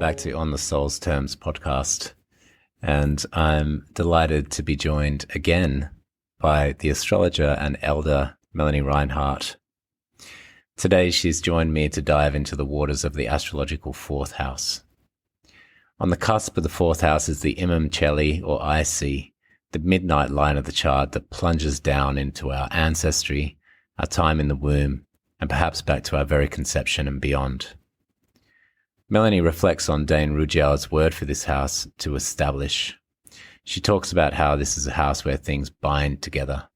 back to On the Soul's Terms podcast. And I'm delighted to be joined again by the astrologer and elder Melanie Reinhart. Today, she's joined me to dive into the waters of the astrological fourth house. On the cusp of the fourth house is the Imum Coeli, or IC, the midnight line of the chart that plunges down into our ancestry, our time in the womb, and perhaps back to our very conception and beyond. Melanie reflects on Dane Rudhyar's word for this house, to establish. She talks about how this is a house where things bind together,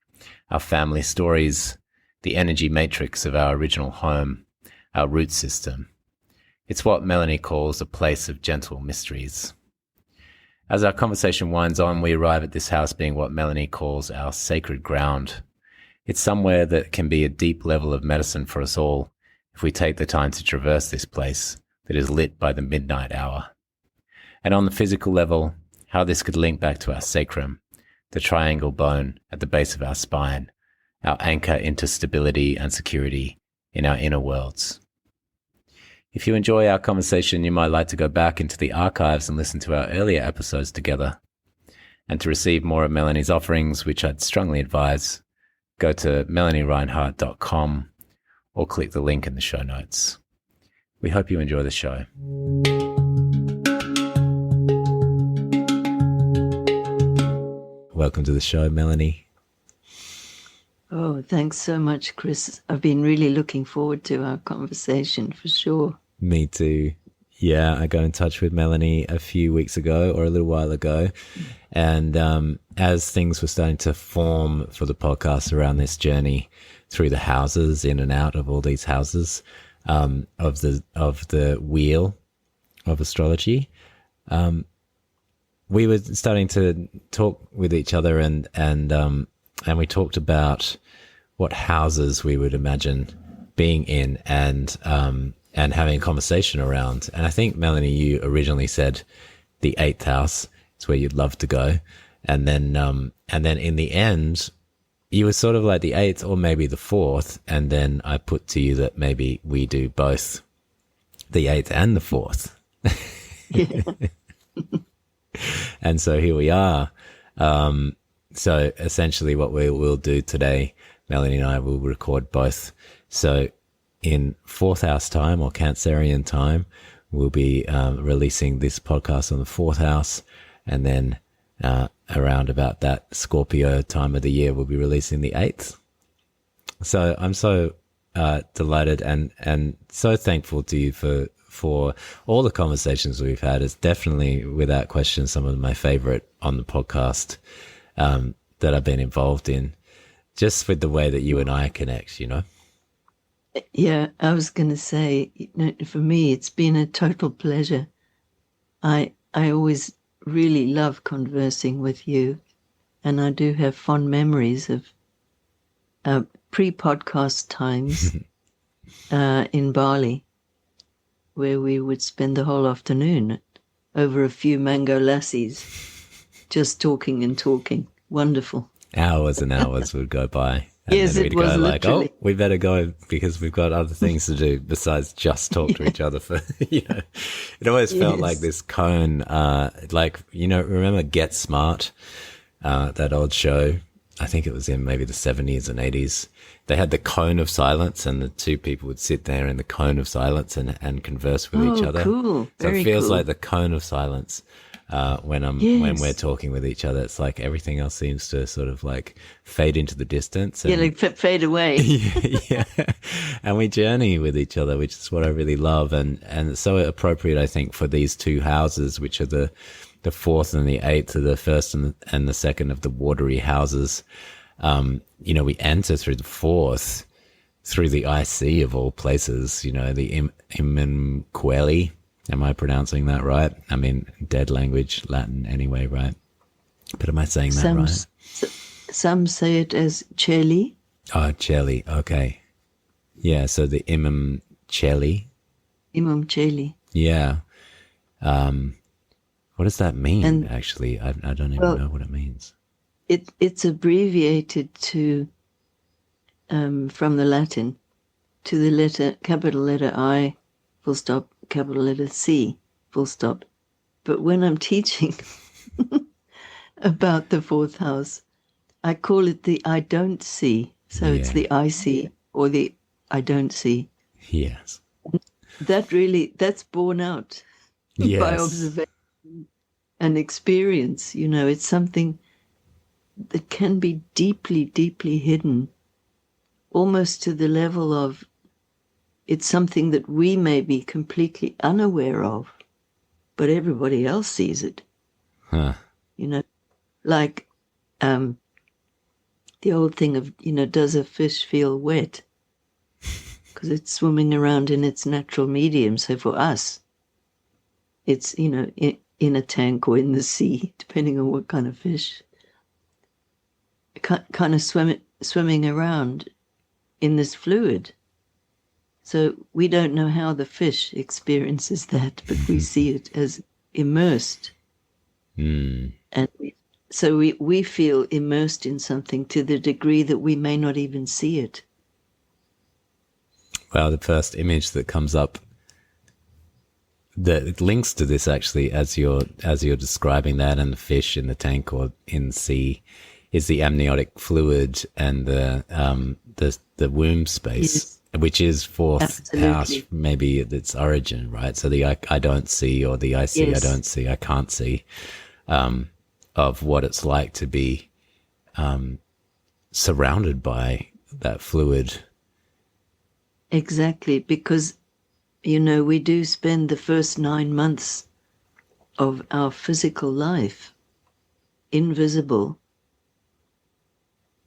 our family stories, the energy matrix of our original home, our root system. It's what Melanie calls a place of gentle mysteries. As our conversation winds on, we arrive at this house being what Melanie calls our sacred ground. It's somewhere that can be a deep level of medicine for us all if we take the time to traverse this place that is lit by the midnight hour. And on the physical level, how this could link back to our sacrum, the triangle bone at the base of our spine, our anchor into stability and security in our inner worlds. If you enjoy our conversation, you might like to go back into the archives and listen to our earlier episodes together. And to receive more of Melanie's offerings, which I'd strongly advise, go to melaniereinhart.com or click the link in the show notes. We hope you enjoy the show. Welcome to the show, Melanie. Oh, thanks so much, Chris. I've been really looking forward to our conversation for sure. Me too. Yeah, I got in touch with Melanie a few weeks ago or a little while ago. And as things were starting to form for the podcast around this journey through the houses, in and out of all these houses, of the wheel of astrology, we were starting to talk with each other, and we talked about what houses we would imagine being in, and having a conversation around. And I think, Melanie, you originally said the 8th house is where you'd love to go, and then in the end, you were sort of like the 8th or maybe the 4th, and then I put to you that maybe we do both the 8th and the 4th. And so here we are. So essentially what we will do today, Melanie and I will record both. So in 4th house time, or Cancerian time, we'll be releasing this podcast on the 4th house, and then around about that Scorpio time of the year, we'll be releasing the 8th. So I'm so delighted and so thankful to you for all the conversations we've had. It's definitely, without question, some of my favorite on the podcast that I've been involved in, just with the way that you and I connect, you know? Yeah, I was going to say, for me, it's been a total pleasure. I always really love conversing with you, and I do have fond memories of pre-podcast times in Bali, where we would spend the whole afternoon over a few mango lassis, just talking and talking. Wonderful. Hours and hours would go by. And yes, then we'd it was go literally. like, oh, we better go because we've got other things to do besides just talk to each other. For it always felt like this cone, remember Get Smart, that old show? I think it was in maybe the 70s and 80s. They had the cone of silence, and the two people would sit there in the cone of silence and converse with each other. Cool. So Very it feels cool. like the cone of silence. When we're talking with each other, it's like everything else seems to sort of like fade into the distance. And, like fade away. yeah. And we journey with each other, which is what I really love. And it's so appropriate, I think, for these two houses, which are the 4th and the 8th, are the 1st and the 2nd of the watery houses. We enter through the 4th, through the IC of all places, the Imum Coeli. Am I pronouncing that right? I mean, dead language, Latin anyway, right? But am I saying that right? Some say it as Coeli. Oh, Coeli, okay. Yeah, so the Imum Coeli. Imum Coeli. Yeah. What does that mean, actually? I don't even know what it means. It's abbreviated to, from the Latin, to the capital letter I, full stop, capital letter C. full stop. But when I'm teaching about the fourth house, I call it the I don't see. So it's the I see or the I don't see. Yes. That's borne out by observation and experience. It's something that can be deeply, deeply hidden, almost to the level of it's something that we may be completely unaware of, but everybody else sees it. Huh. Like the old thing of, does a fish feel wet? Because it's swimming around in its natural medium. So for us, it's, in a tank or in the sea, depending on what kind of fish, kind of swimming around in this fluid. So we don't know how the fish experiences that, but we see it as immersed. And so we feel immersed in something to the degree that we may not even see it. Well, the first image that comes up that links to this, actually, as you're describing that, and the fish in the tank or in the sea, is the amniotic fluid and the womb space. Yes. Which is fourth house, maybe at its origin, right? So the I don't see, or the I see, I don't see, I can't see, of what it's like to be surrounded by that fluid. Exactly, because, we do spend the first 9 months of our physical life invisible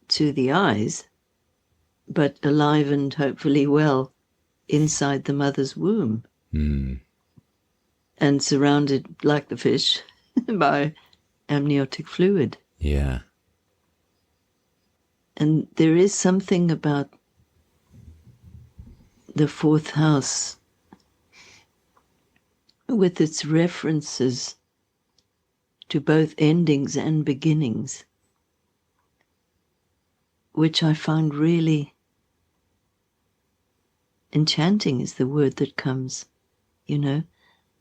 to the eyes, but alive and hopefully well inside the mother's womb. And surrounded, like the fish, by amniotic fluid. Yeah. And there is something about the fourth house with its references to both endings and beginnings, which I find really enchanting is the word that comes,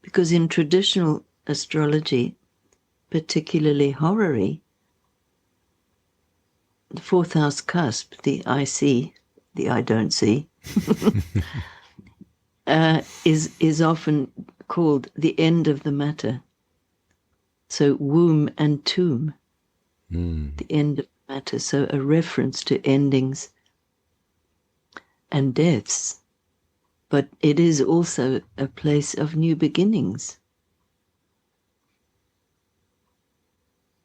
because in traditional astrology, particularly horary, the fourth house cusp, the I see, the I don't see, is often called the end of the matter. So womb and tomb, the end of the matter. So a reference to endings and deaths. But it is also a place of new beginnings.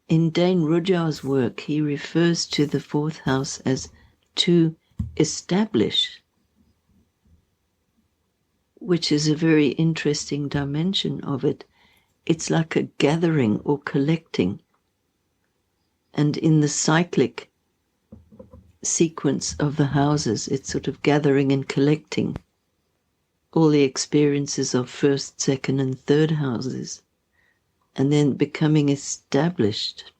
In Dane Rudhyar's work, he refers to the fourth house as to establish, which is a very interesting dimension of it. It's like a gathering or collecting. And in the cyclic sequence of the houses, it's sort of gathering and collecting all the experiences of first, second, and third houses, and then becoming established.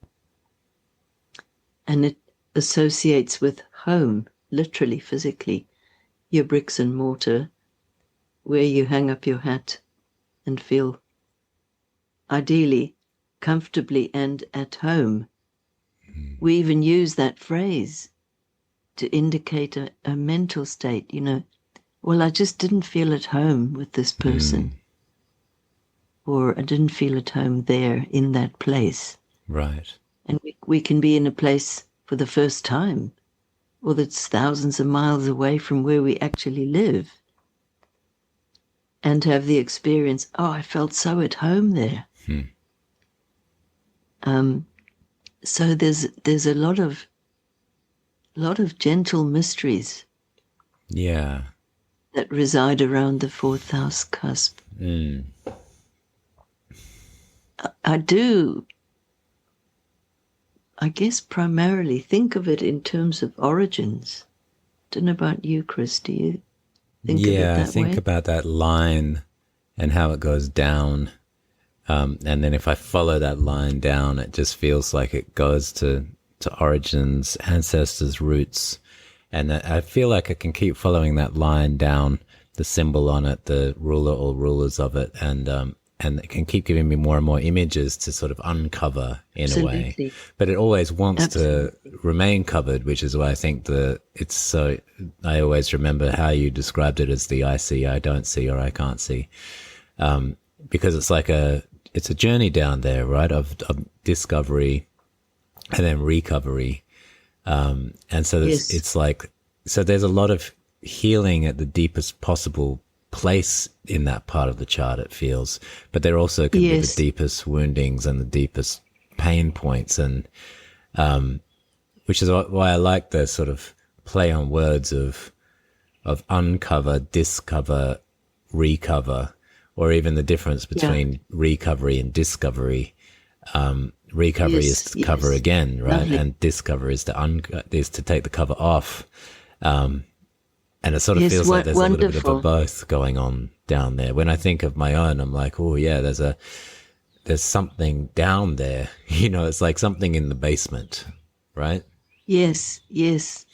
And it associates with home, literally, physically, your bricks and mortar, where you hang up your hat and feel ideally comfortably and at home. We even use that phrase to indicate a mental state, well, I just didn't feel at home with this person. Or I didn't feel at home there in that place. Right. And we can be in a place for the first time, or that's thousands of miles away from where we actually live, and have the experience, I felt so at home there. So there's a lot of gentle mysteries. Yeah. That reside around the fourth house cusp. I do, I guess, primarily think of it in terms of origins. Don't know about you, Chris. Do you think of it that way? Yeah, I think about that line and how it goes down. And then if I follow that line down, it just feels like it goes to origins, ancestors, roots. And I feel like I can keep following that line down, the symbol on it, the ruler or rulers of it. And and it can keep giving me more and more images to sort of uncover in a way. Absolutely. But it always wants Absolutely. to remain covered, which is why I think it's so, I always remember how you described it as the I see, I don't see, or I can't see. Because it's like it's a journey down there, right? Of discovery and then recovery. And so Yes. it's like, so there's a lot of healing at the deepest possible place in that part of the chart, it feels, but there also can be the deepest woundings and the deepest pain points, and which is why I like the sort of play on words of uncover, discover, recover, or even the difference between recovery and discovery. Recovery is to cover again, right? Lovely. And discover is to take the cover off. And it sort of feels like there's wonderful. a little bit of a both going on down there. When I think of my own, I'm like, oh yeah, there's something down there. You know, it's like something in the basement, right? Yes, yes.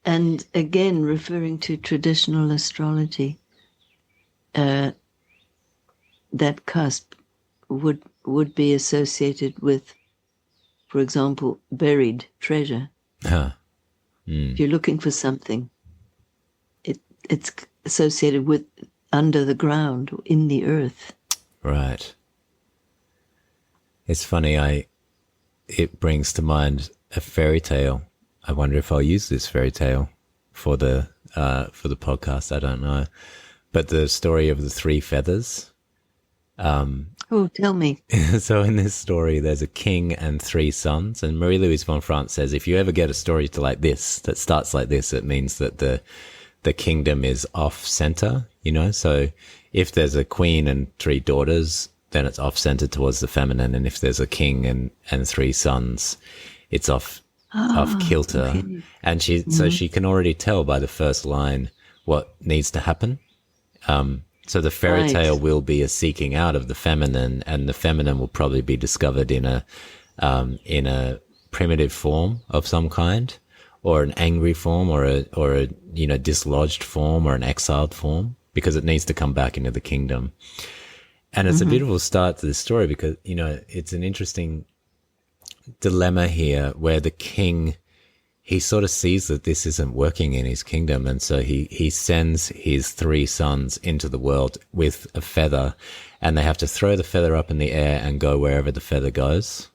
And again, referring to traditional astrology, that cusp would be associated with, for example, buried treasure. If you're looking for something, it's associated with under the ground, in the earth. Right. It's funny, it brings to mind a fairy tale. I wonder if I'll use this fairy tale for the podcast. I don't know. But the story of the three feathers. Oh, tell me. So in this story, there's a king and three sons. And Marie-Louise von France says, if you ever get a story like this, that starts like this, it means that the kingdom is off center, you know? So if there's a queen and three daughters, then it's off center towards the feminine. And if there's a king and three sons, it's off kilter. Okay. And so she can already tell by the first line what needs to happen. So the fairy tale will be a seeking out of the feminine, and the feminine will probably be discovered in a primitive form of some kind, or an angry form, or a dislodged form, or an exiled form, because it needs to come back into the kingdom. And it's a beautiful start to this story, because it's an interesting dilemma here, where the king, he sort of sees that this isn't working in his kingdom, and so he sends his three sons into the world with a feather, and they have to throw the feather up in the air and go wherever the feather goes.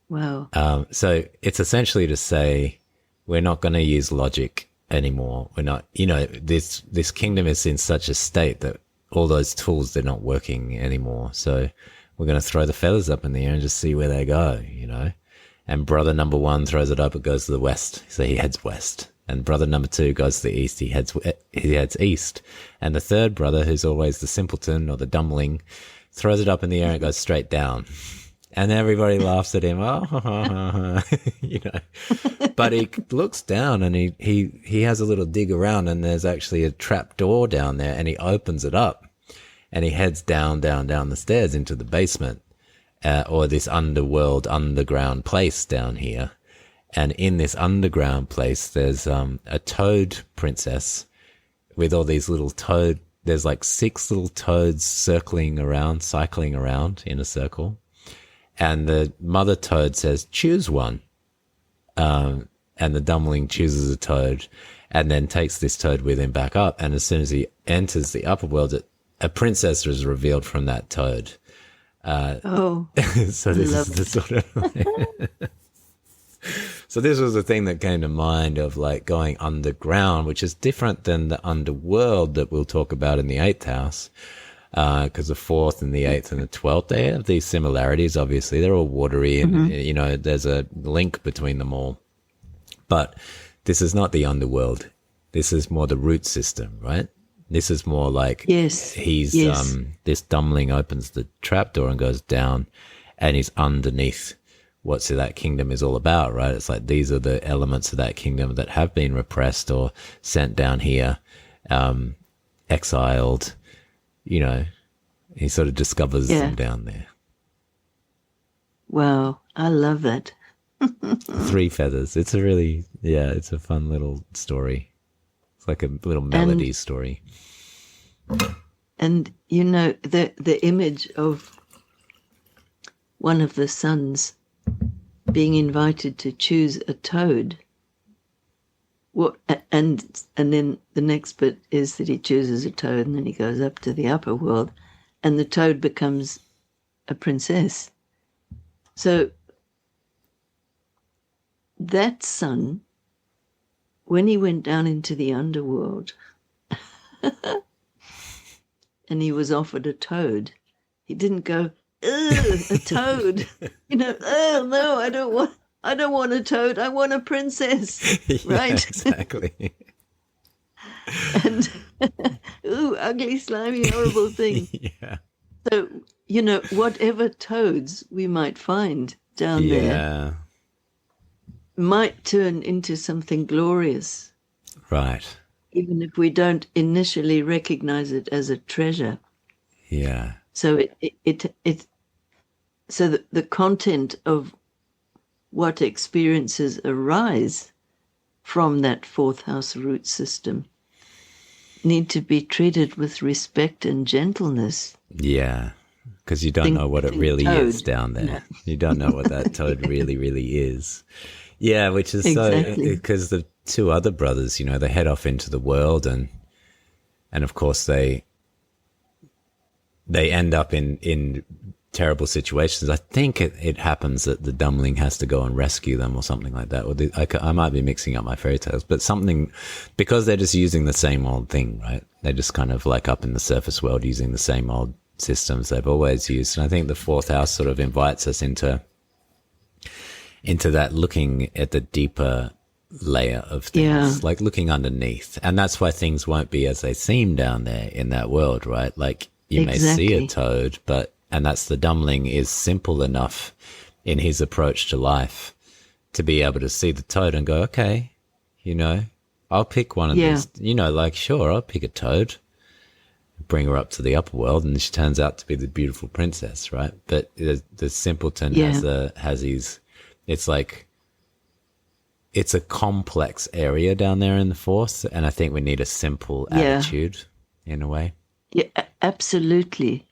Wow. So it's essentially to say, we're not going to use logic anymore. We're not, this kingdom is in such a state that all those tools, they're not working anymore. So we're going to throw the feathers up in the air and just see where they go, And brother number one throws it up, it goes to the west, so he heads west. And brother number two goes to the east, he heads east. And the third brother, who's always the simpleton or the dumbling, throws it up in the air and it goes straight down. And everybody laughs at him, But he looks down and he has a little dig around, and there's actually a trapdoor down there, and he opens it up and he heads down the stairs into the basement. Or this underground place down here. And in this underground place, there's a toad princess with all these little there's like 6 little toads cycling around in a circle. And the mother toad says, choose one. And the dumbling chooses a toad and then takes this toad with him back up. And as soon as he enters the upper world, a princess is revealed from that toad. So this is the sort of so this was the thing that came to mind of like going underground, which is different than the underworld that we'll talk about in the 8th house, because the 4th and the 8th and the 12th, they have these similarities. Obviously they're all watery, and there's a link between them all, but this is not the underworld. This is more the root system, right? This is more like this dumbling opens the trapdoor and goes down, and he's underneath what that kingdom is all about, right? It's like these are the elements of that kingdom that have been repressed or sent down here, exiled. He sort of discovers them down there. Wow, I love that. 3 feathers. It's a really, it's a fun little story. It's like a little melody story. And the image of one of the sons being invited to choose a toad. And then the next bit is that he chooses a toad, and then he goes up to the upper world, and the toad becomes a princess. So that son, when he went down into the underworld and he was offered a toad, he didn't go, ugh, a toad. Oh no, I don't want a toad, I want a princess. Right? Exactly. And ooh, ugly, slimy, horrible thing. Yeah. So, whatever toads we might find down there might turn into something glorious. Right. Even if we don't initially recognize it as a treasure. Yeah. So so the content of what experiences arise from that fourth house root system need to be treated with respect and gentleness. Yeah. Because you don't know what it really is down there. No. You don't know what that toad really, really is. Yeah, which is exactly. So, because the two other brothers, they head off into the world and of course they end up in terrible situations. I think it happens that the dumbling has to go and rescue them or something like that. Or I might be mixing up my fairy tales, but something, because they're just using the same old thing, right? They're just kind of like up in the surface world using the same old systems they've always used. And I think the fourth house sort of invites us into that, looking at the deeper layer of things, like looking underneath. And that's why things won't be as they seem down there in that world, right? Like you may see a toad, and that's the dumbling is simple enough in his approach to life to be able to see the toad and go, okay, I'll pick one of these, sure, I'll pick a toad, bring her up to the upper world, and she turns out to be the beautiful princess, right? But the simpleton has his, it's like, it's a complex area down there in the fourth, and I think we need a simple attitude in a way. Yeah, absolutely.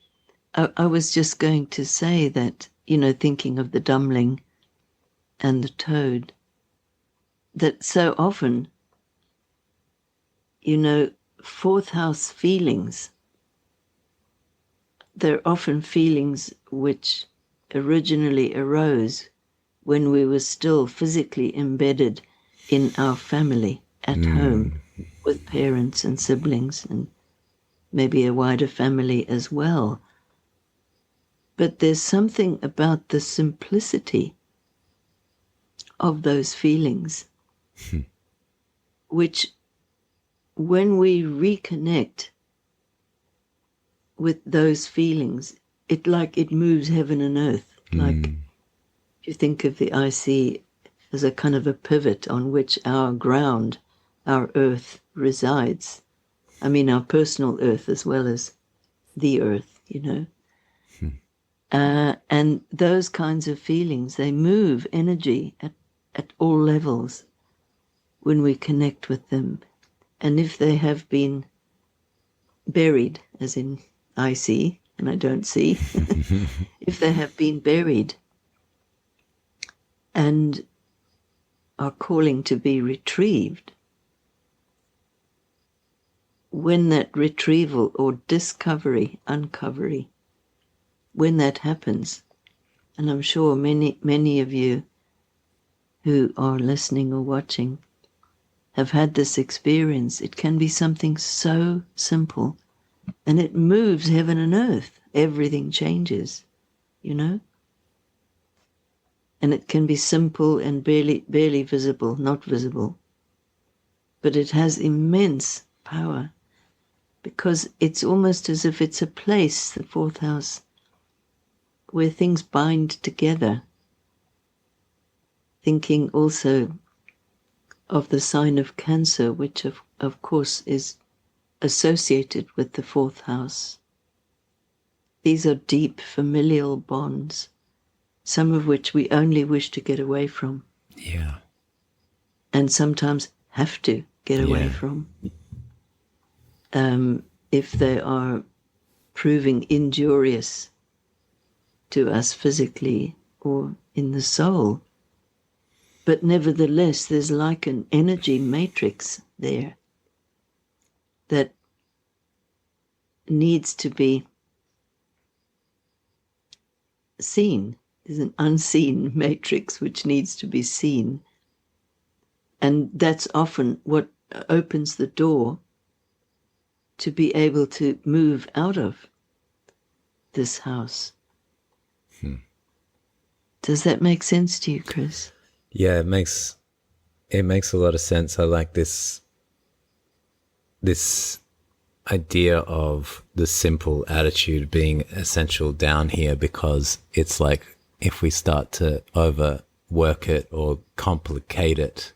I was just going to say that, thinking of the dumbling and the toad, that so often, fourth house feelings, they're often feelings which originally arose when we were still physically embedded in our family at home with parents and siblings and maybe a wider family as well. But there's something about the simplicity of those feelings, which when we reconnect with those feelings, it moves heaven and earth. Like if you think of the IC as a kind of a pivot on which our ground, our earth resides. I mean, our personal earth as well as the earth, and those kinds of feelings, they move energy at all levels when we connect with them. And if they have been buried, as in I see and I don't see, if they have been buried and are calling to be retrieved, when that retrieval or uncovery, when that happens, and I'm sure many of you who are listening or watching have had this experience, it can be something so simple, and it moves heaven and earth. Everything changes, And it can be simple and barely visible, not visible, but it has immense power. Because it's almost as if it's a place, the fourth house, where things bind together. Thinking also of the sign of Cancer, which of course is associated with the fourth house. These are deep familial bonds, some of which we only wish to get away from. Yeah. And sometimes have to get away from. If they are proving injurious to us physically or in the soul. But nevertheless, there's like an energy matrix there that needs to be seen. There's an unseen matrix which needs to be seen. And that's often what opens the door to be able to move out of this house. Does that make sense to you, Chris? Yeah, it makes a lot of sense. I like this idea of the simple attitude being essential down here, because it's like if we start to overwork it or complicate it,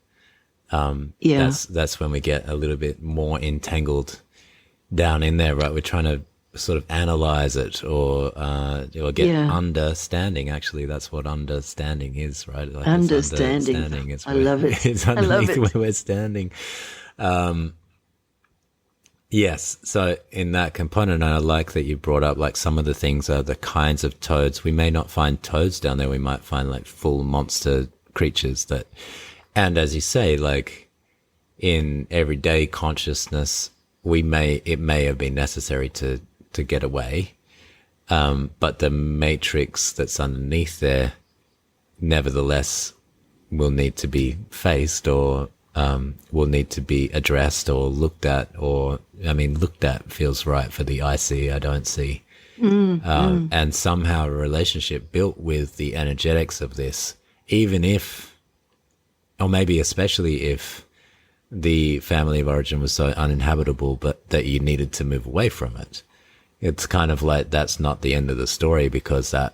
that's when we get a little bit more entangled down in there, right? We're trying to sort of analyze it or get understanding. Actually, that's what understanding is, right? Like understanding. It's I love it. It's underneath where we're standing. Yes. So in that component, I like that you brought up like some of the things are the kinds of toads. We may not find toads down there. We might find like full monster creatures that, and as you say, like in everyday consciousness, it may have been necessary to get away. But the matrix that's underneath there, nevertheless, will need to be faced or will need to be addressed or looked at, or, I mean, looked at feels right for the I see, I don't see. And somehow a relationship built with the energetics of this, even if, or maybe especially if the family of origin was so uninhabitable, but that you needed to move away from it. It's kind of like that's not the end of the story, because that,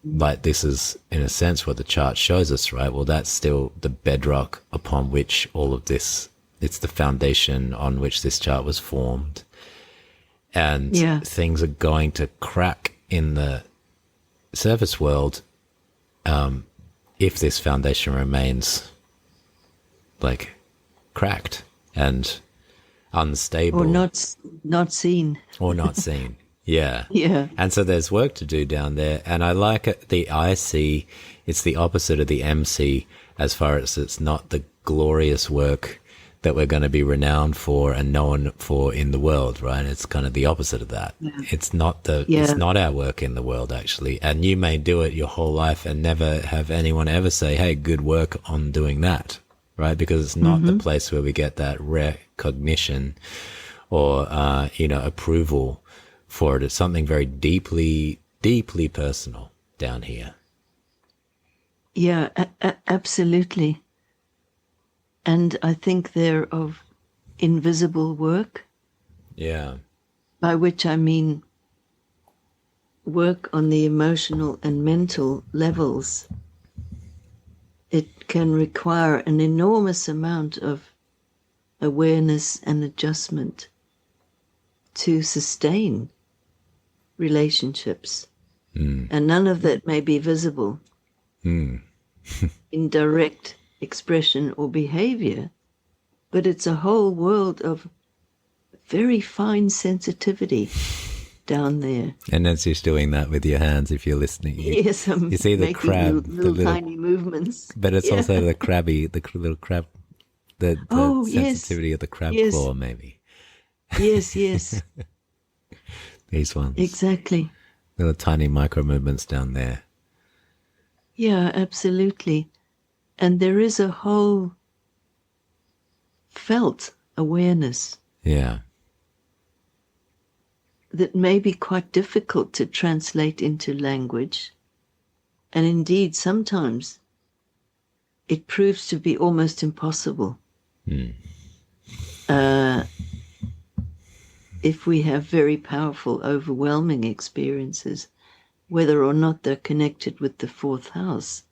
like, this is in a sense what the chart shows us, right? Well, that's still the bedrock upon which all of this, it's the foundation on which this chart was formed. And things are going to crack in the surface world if this foundation remains like cracked and unstable, or not seen, yeah. And so there's work to do down there, and I like it. The IC, it's the opposite of the MC, as far as it's not the glorious work that we're going to be renowned for and known for in the world, right? It's kind of the opposite of that. It's not it's not our work in the world, actually. And you may do it your whole life and never have anyone ever say, hey, good work on doing that, right? Because it's not the place where we get that recognition or, approval for it. It's something very deeply, deeply personal down here. Yeah, absolutely. And I think they're of invisible work. Yeah. By which I mean work on the emotional and mental levels. It can require an enormous amount of awareness and adjustment to sustain relationships. And none of that may be visible in direct expression or behavior, but it's a whole world of very fine sensitivity down there. And as you're doing that with your hands, if you're listening, you see the crab, little tiny movements. But it's also the little crab, the sensitivity of the crab claw, maybe. Yes. These ones. Exactly. Little tiny micro movements down there. Yeah, absolutely. And there is a whole felt awareness. Yeah. That may be quite difficult to translate into language. And indeed, sometimes it proves to be almost impossible. If we have very powerful, overwhelming experiences, whether or not they're connected with the fourth house.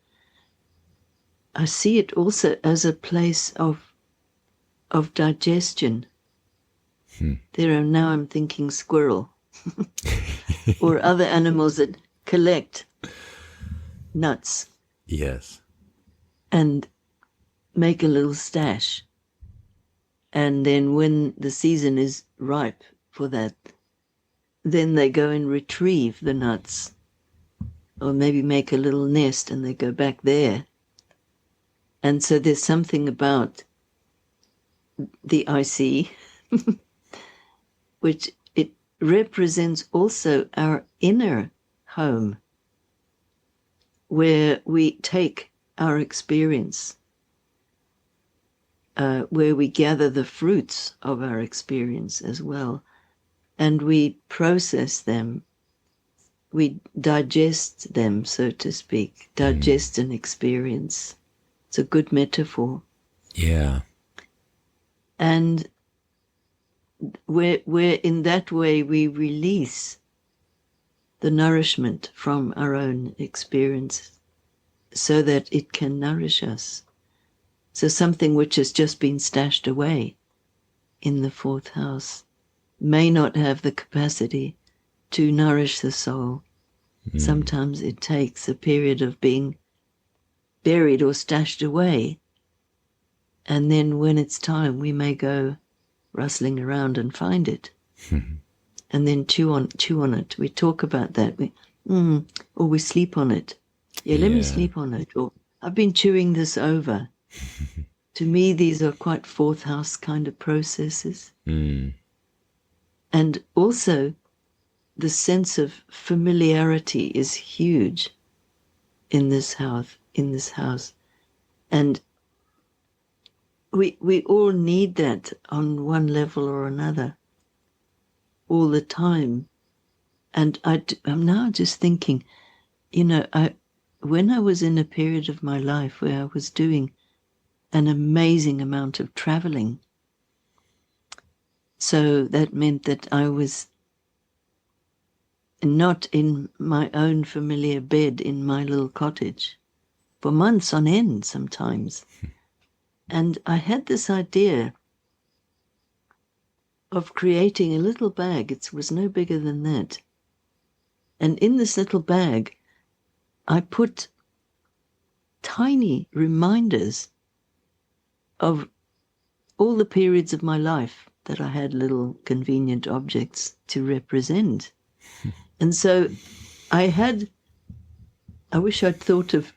I see it also as a place of digestion. Now I'm thinking squirrel or other animals that collect nuts. Yes. And make a little stash. And then when the season is ripe for that, then they go and retrieve the nuts, or maybe make a little nest and they go back there. And so there's something about the IC, which it represents also our inner home, where we take our experience, where we gather the fruits of our experience as well, and we process them, we digest them, so to speak, digest an experience. It's a good metaphor. Yeah. And where in that way we release the nourishment from our own experience so that it can nourish us. So something which has just been stashed away in the fourth house may not have the capacity to nourish the soul. Sometimes it takes a period of being buried or stashed away, and then when it's time we may go rustling around and find it. And then chew on it. We talk about that. Or we sleep on it. Let me sleep on it. Or I've been chewing this over. To me, these are quite fourth house kind of processes. And also, the sense of familiarity is huge in this house. And we all need that on one level or another all the time. And I'm now just thinking, when I was in a period of my life where I was doing an amazing amount of traveling, so that meant that I was not in my own familiar bed in my little cottage for months on end sometimes. And I had this idea of creating a little bag. It was no bigger than that. And in this little bag, I put tiny reminders of all the periods of my life that I had little convenient objects to represent. And so I wish I'd thought of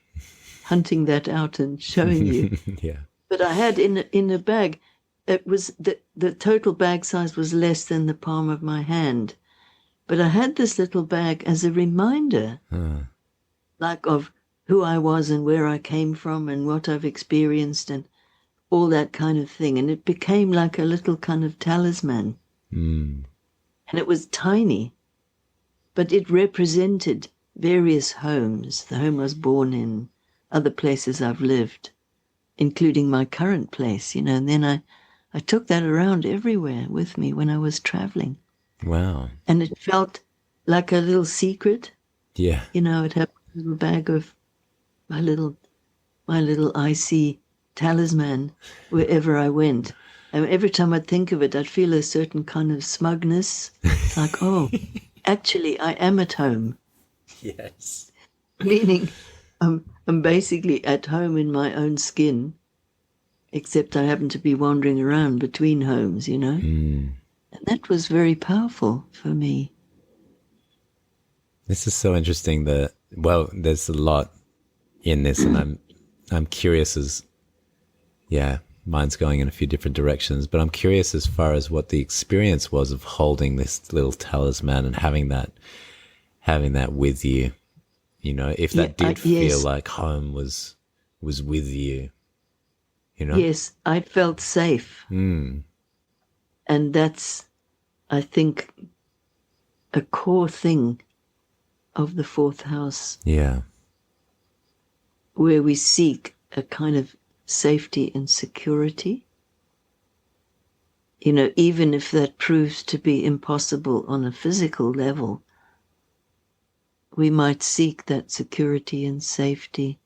hunting that out and showing you. Yeah. But I had in a bag, it was the total bag size was less than the palm of my hand. But I had this little bag as a reminder, like of who I was and where I came from and what I've experienced and all that kind of thing. And it became like a little kind of talisman. And it was tiny, but it represented various homes, the home I was born in, other places I've lived, including my current place, and then I took that around everywhere with me when I was traveling. Wow. And it felt like a little secret. Yeah. It had a little bag of my little icy talisman wherever I went. And every time I'd think of it, I'd feel a certain kind of smugness. It's like, oh, actually, I am at home. Yes. Meaning I'm basically at home in my own skin, except I happen to be wandering around between homes, And that was very powerful for me. This is so interesting there's a lot in this, and I'm curious mine's going in a few different directions, but I'm curious as far as what the experience was of holding this little talisman and having that with you, if that did feel like home was with you, Yes, I felt safe. And that's, I think, a core thing of the fourth house. Yeah. Where we seek a kind of safety and security. Even if that proves to be impossible on a physical level, we might seek that security and safety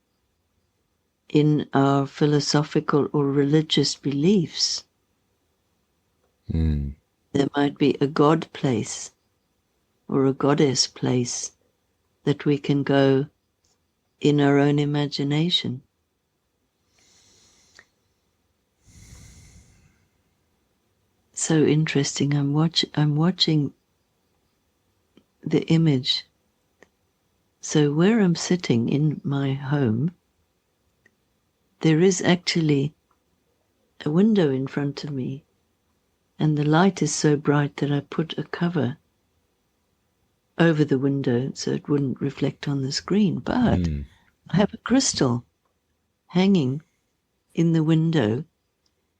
in our philosophical or religious beliefs. There might be a God place or a goddess place that we can go in our own imagination. So interesting. I'm watching the image. So where I'm sitting in my home, there is actually a window in front of me, and the light is so bright that I put a cover over the window so it wouldn't reflect on the screen. But I have a crystal hanging in the window,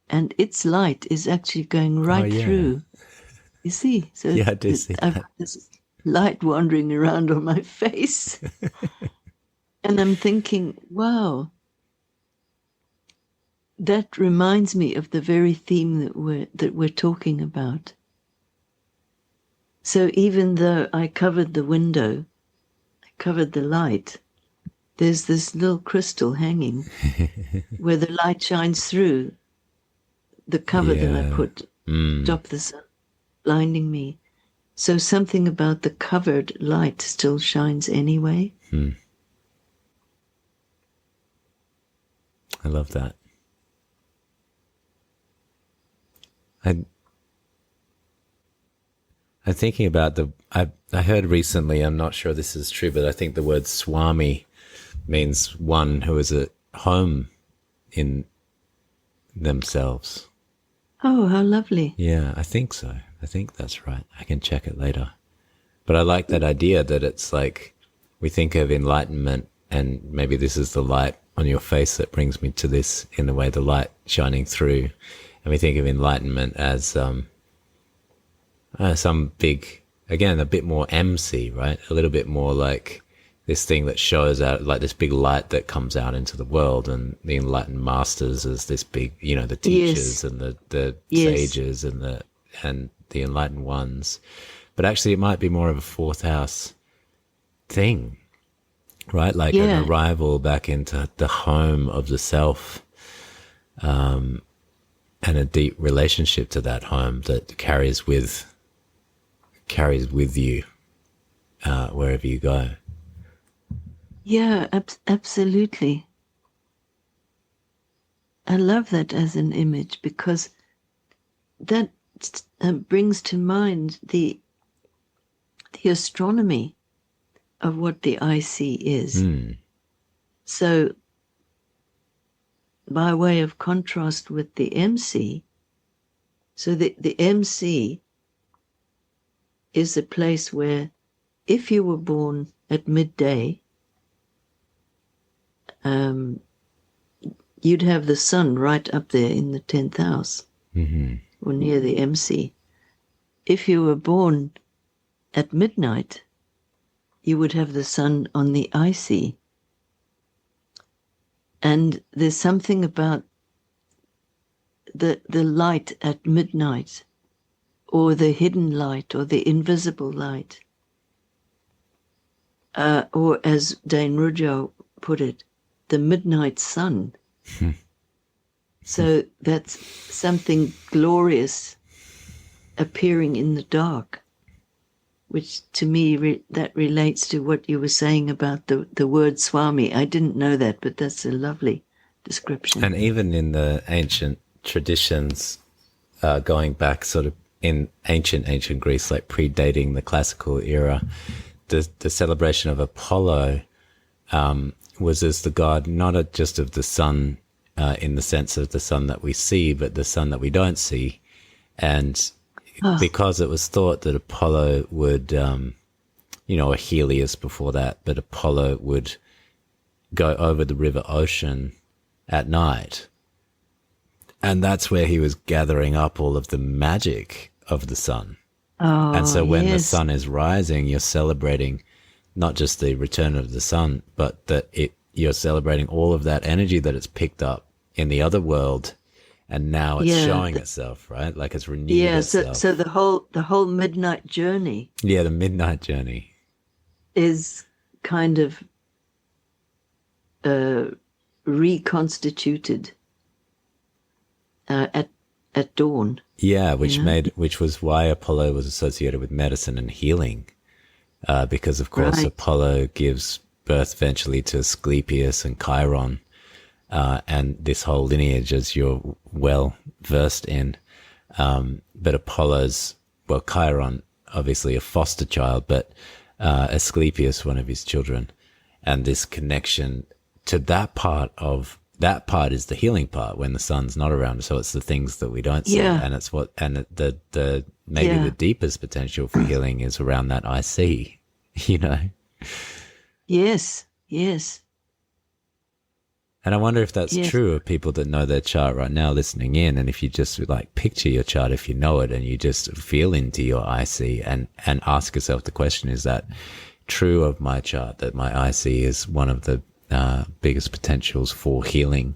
and its light is actually going right through. You see? So yeah, I do see I've that. got this light wandering around on my face. And I'm thinking, wow, that reminds me of the very theme that we're talking about. So even though I covered the window, I covered the light, there's this little crystal hanging where the light shines through the cover that I put, stop the sun blinding me. So something about the covered light still shines anyway. I love that. I'm thinking about I heard recently, I'm not sure this is true, but I think the word Swami means one who is at home in themselves. Oh, how lovely. Yeah, I think so. I think that's right. I can check it later. But I like that idea that it's like we think of enlightenment, and maybe this is the light on your face that brings me to this, in the way the light shining through. And we think of enlightenment as some big, again, a bit more MC, right? A little bit more like this thing that shows out, like this big light that comes out into the world, and the enlightened masters as this big, you know, the teachers and the sages and the enlightened ones. But actually it might be more of a fourth house thing, right? Like an arrival back into the home of the self, and a deep relationship to that home that carries with you wherever you go. Yeah, absolutely. I love that as an image, because that brings to mind the astronomy of what the IC is. So by way of contrast with the MC, so the MC is a place where, if you were born at midday, you'd have the sun right up there in the 10th house, or near the MC. If you were born at midnight, you would have the sun on the IC. And there's something about the light at midnight, or the hidden light, or the invisible light, or as Dane Rudhyar put it, the midnight sun. So that's something glorious appearing in the dark, which to me that relates to what you were saying about the word Swami. I didn't know that, but that's a lovely description. And even in the ancient traditions, going back sort of in ancient Greece, like predating the classical era, the celebration of Apollo was as the god not just of the sun, in the sense of the sun that we see, but the sun that we don't see. And because it was thought that Apollo would, or Helios before that, but Apollo would go over the river ocean at night. And that's where he was gathering up all of the magic of the sun. And so when the sun is rising, you're celebrating not just the return of the sun, but that you're celebrating all of that energy that it's picked up in the other world, and now it's showing itself, right? Like it's renewed itself. So the whole midnight journey. Yeah, the midnight journey is kind of reconstituted at dawn. Yeah, which was why Apollo was associated with medicine and healing, because of course Apollo gives birth eventually to Asclepius and Chiron, and this whole lineage, as you're well versed in. But Chiron obviously a foster child, but Asclepius, one of his children, and this connection to that part is the healing part when the sun's not around. So it's the things that we don't see, and it's the maybe the deepest potential for healing is around that I see, you know. Yes. And I wonder if that's true of people that know their chart right now listening in. And if you just like picture your chart, if you know it, and you just feel into your IC and ask yourself the question, is that true of my chart, that my IC is one of the biggest potentials for healing?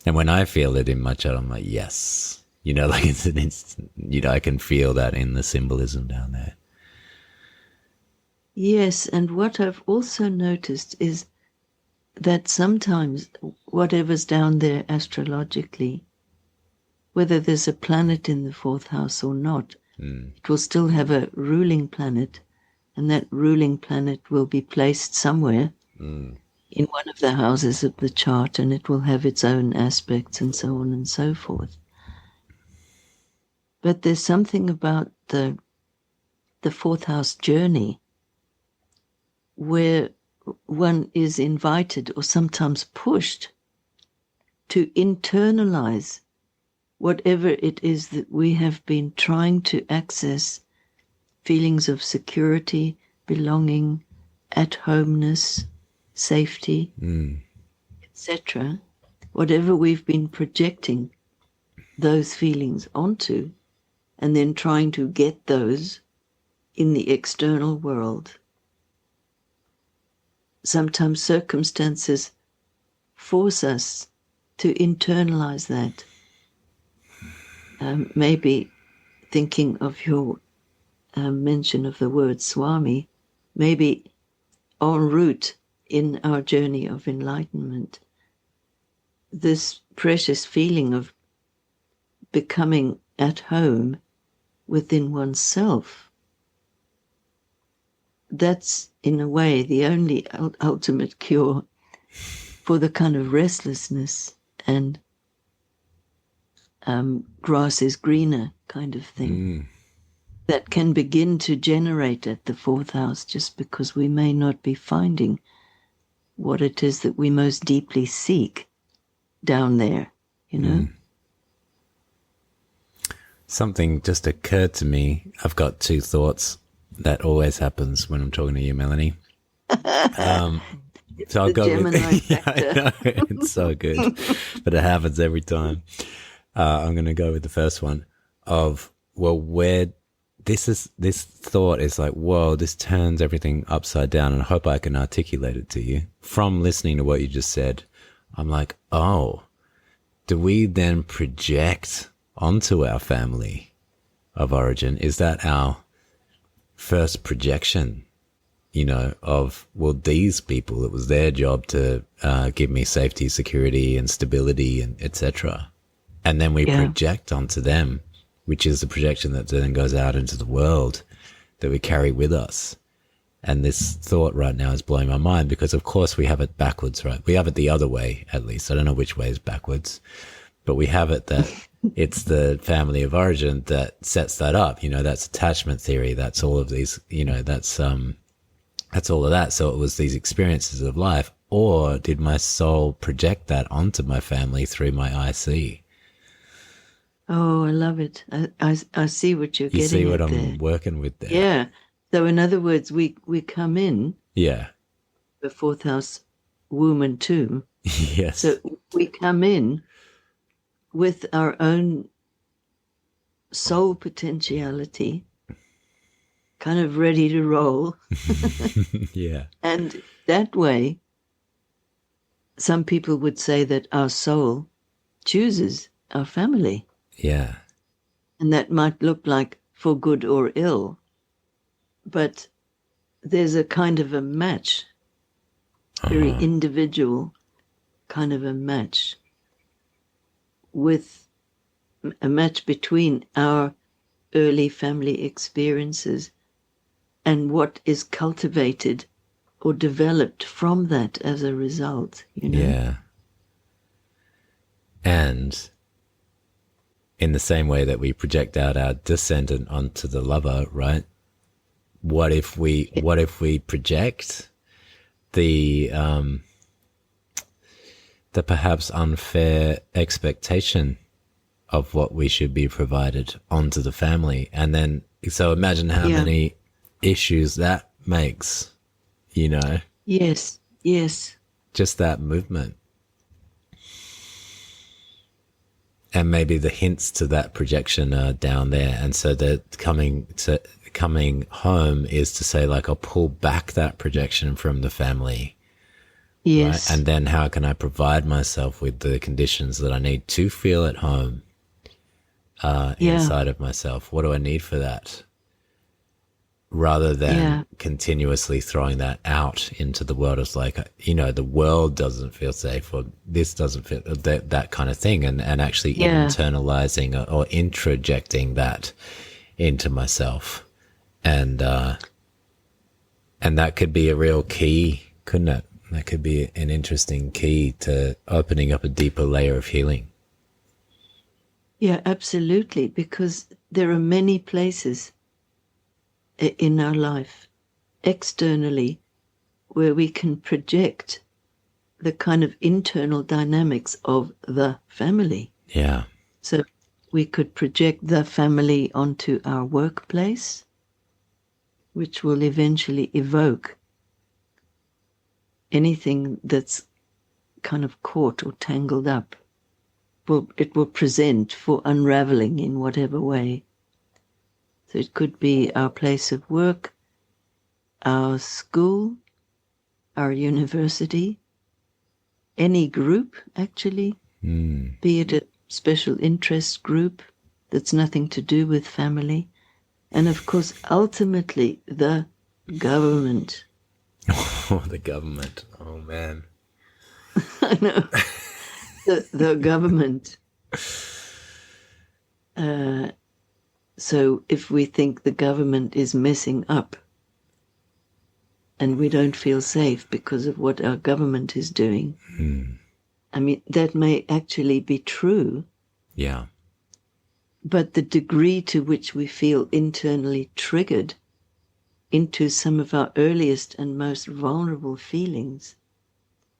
And when I feel it in my chart, I'm like, yes, you know, like it's an instant, you know, I can feel that in the symbolism down there. Yes. And what I've also noticed is that sometimes whatever's down there astrologically, whether there's a planet in the fourth house or not, it will still have a ruling planet, and that ruling planet will be placed somewhere in one of the houses of the chart, and it will have its own aspects and so on and so forth. But there's something about the fourth house journey where one is invited or sometimes pushed to internalize whatever it is that we have been trying to access, feelings of security, belonging, at-homeness, safety, etc. Whatever we've been projecting those feelings onto, and then trying to get those in the external world. Sometimes circumstances force us to internalize that. Maybe thinking of your mention of the word Swami, maybe en route in our journey of enlightenment, this precious feeling of becoming at home within oneself, that's in a way the only ultimate cure for the kind of restlessness and grass is greener kind of thing that can begin to generate at the fourth house, just because we may not be finding what it is that we most deeply seek down there, you know. Something just occurred to me. I've got two thoughts. That always happens when I'm talking to you, Melanie. So I'll go with yeah, I know, it's so good, but it happens every time. I'm going to go with the first one of, well, where this thought is like, whoa, this turns everything upside down, and I hope I can articulate it to you. From listening to what you just said, I'm like, oh, do we then project onto our family of origin? Is that our first projection, you know, of, well, these people, it was their job to give me safety, security, and stability, and etc. And then we project onto them, which is the projection that then goes out into the world that we carry with us. And this thought right now is blowing my mind, because of course we have it backwards, right? We have it the other way, at least. I don't know which way is backwards, but we have it that it's the family of origin that sets that up. You know, that's attachment theory. That's all of these, you know, that's all of that. So it was these experiences of life, or did my soul project that onto my family through my IC? Oh, I love it. I see what you're getting at there. You see what I'm working with there? Yeah. So in other words, we come in. Yeah. The fourth house womb and tomb. Yes. So we come in with our own soul potentiality, kind of ready to roll. Yeah. And that way, some people would say that our soul chooses our family. Yeah. And that might look like for good or ill, but there's a kind of a match, very individual kind of a match, with a match between our early family experiences and what is cultivated or developed from that as a result, you know? Yeah. And in the same way that we project out our descendant onto the lover, right? What if we project the perhaps unfair expectation of what we should be provided onto the family? And then, so imagine how many issues that makes, you know? Yes, yes. Just that movement. And maybe the hints to that projection are down there. And so that coming home is to say, like, I'll pull back that projection from the family. Yes. Right? And then how can I provide myself with the conditions that I need to feel at home inside of myself? What do I need for that? Rather than continuously throwing that out into the world as like, you know, the world doesn't feel safe, or this doesn't feel that kind of thing. And actually internalizing or introjecting that into myself. And that could be a real key, couldn't it? That could be an interesting key to opening up a deeper layer of healing. Yeah, absolutely. Because there are many places in our life externally where we can project the kind of internal dynamics of the family. Yeah. So we could project the family onto our workplace, which will eventually evoke anything that's kind of caught or tangled up. It will present for unraveling in whatever way. So it could be our place of work, our school, our university, any group, actually, be it a special interest group that's nothing to do with family. And of course, ultimately, the government. Oh, the government. Oh, man. I know. The government. So if we think the government is messing up and we don't feel safe because of what our government is doing, I mean, that may actually be true. Yeah. But the degree to which we feel internally triggered into some of our earliest and most vulnerable feelings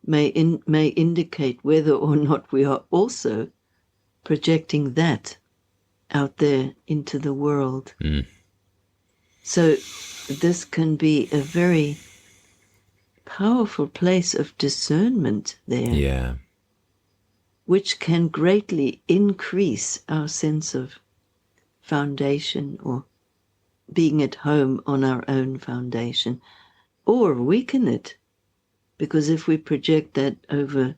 may indicate whether or not we are also projecting that out there into the world. So this can be a very powerful place of discernment there. Yeah. Which can greatly increase our sense of foundation or being at home on our own foundation, or weaken it. Because if we project that over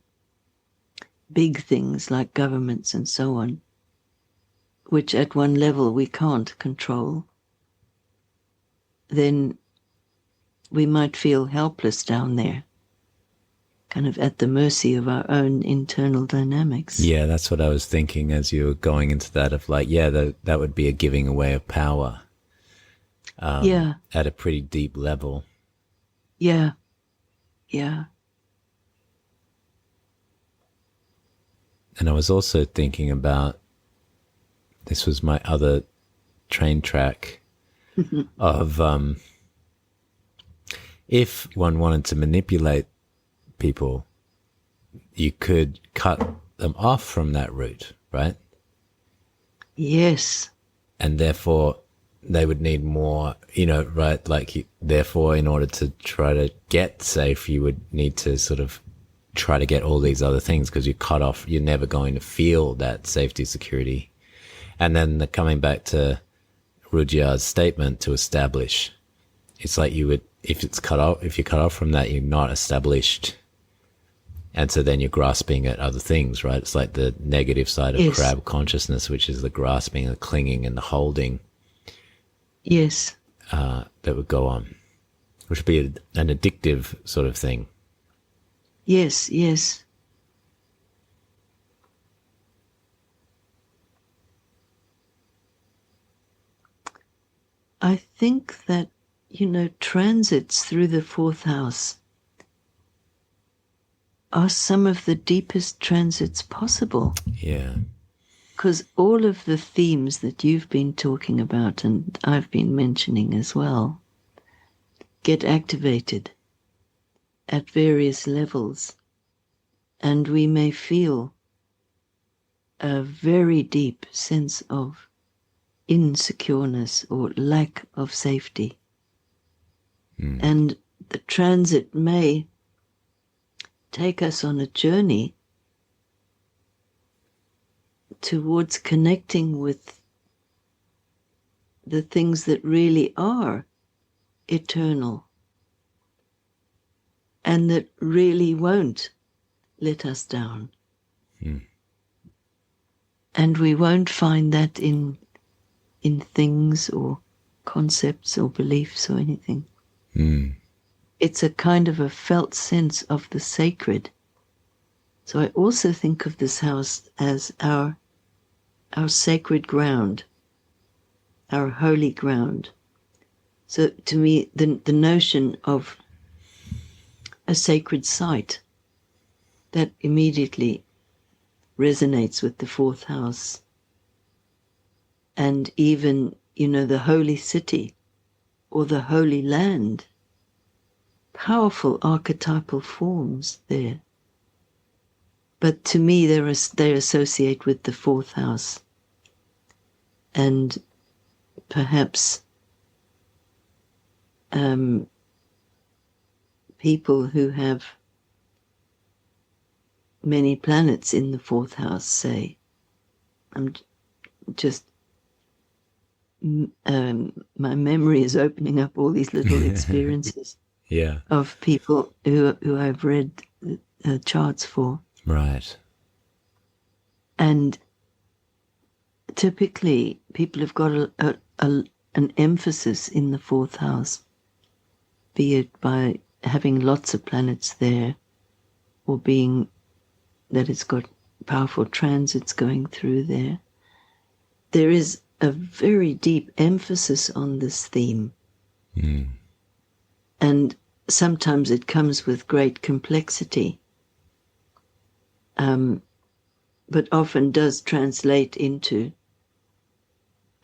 big things like governments and so on, which at one level we can't control, then we might feel helpless down there, kind of at the mercy of our own internal dynamics. Yeah, that's what I was thinking as you were going into that, of like, that would be a giving away of power. At a pretty deep level. Yeah. Yeah. And I was also thinking about, this was my other train track of if one wanted to manipulate people, you could cut them off from that route, right? Yes. And therefore they would need more, right? Like, therefore, in order to try to get safe, you would need to sort of try to get all these other things, because you cut off, you're never going to feel that safety, security. And then coming back to Rudhyar's statement, to establish, it's like you would, if you cut off from that, you're not established. And so then you're grasping at other things, right? It's like the negative side of crab consciousness, which is the grasping, the clinging, and the holding. Yes. That would go on, which would be an addictive sort of thing. Yes, yes. I think that, transits through the fourth house are some of the deepest transits possible. Yeah. because all of the themes that you've been talking about and I've been mentioning as well get activated at various levels, and we may feel a very deep sense of insecureness or lack of safety. And the transit may take us on a journey towards connecting with the things that really are eternal and that really won't let us down. And we won't find that in things or concepts or beliefs or anything. It's a kind of a felt sense of the sacred. So I also think of this house as our sacred ground, our holy ground. So to me, the notion of a sacred site, that immediately resonates with the fourth house. And even, the holy city or the holy land, powerful archetypal forms there. But to me, they associate with the fourth house. And perhaps people who have many planets in the fourth house, say, I'm just, my memory is opening up all these little experiences of people who I've read charts for. Right. And typically people have got an emphasis in the fourth house, be it by having lots of planets there or being that it's got powerful transits going through there. There is a very deep emphasis on this theme. And sometimes it comes with great complexity, but often does translate into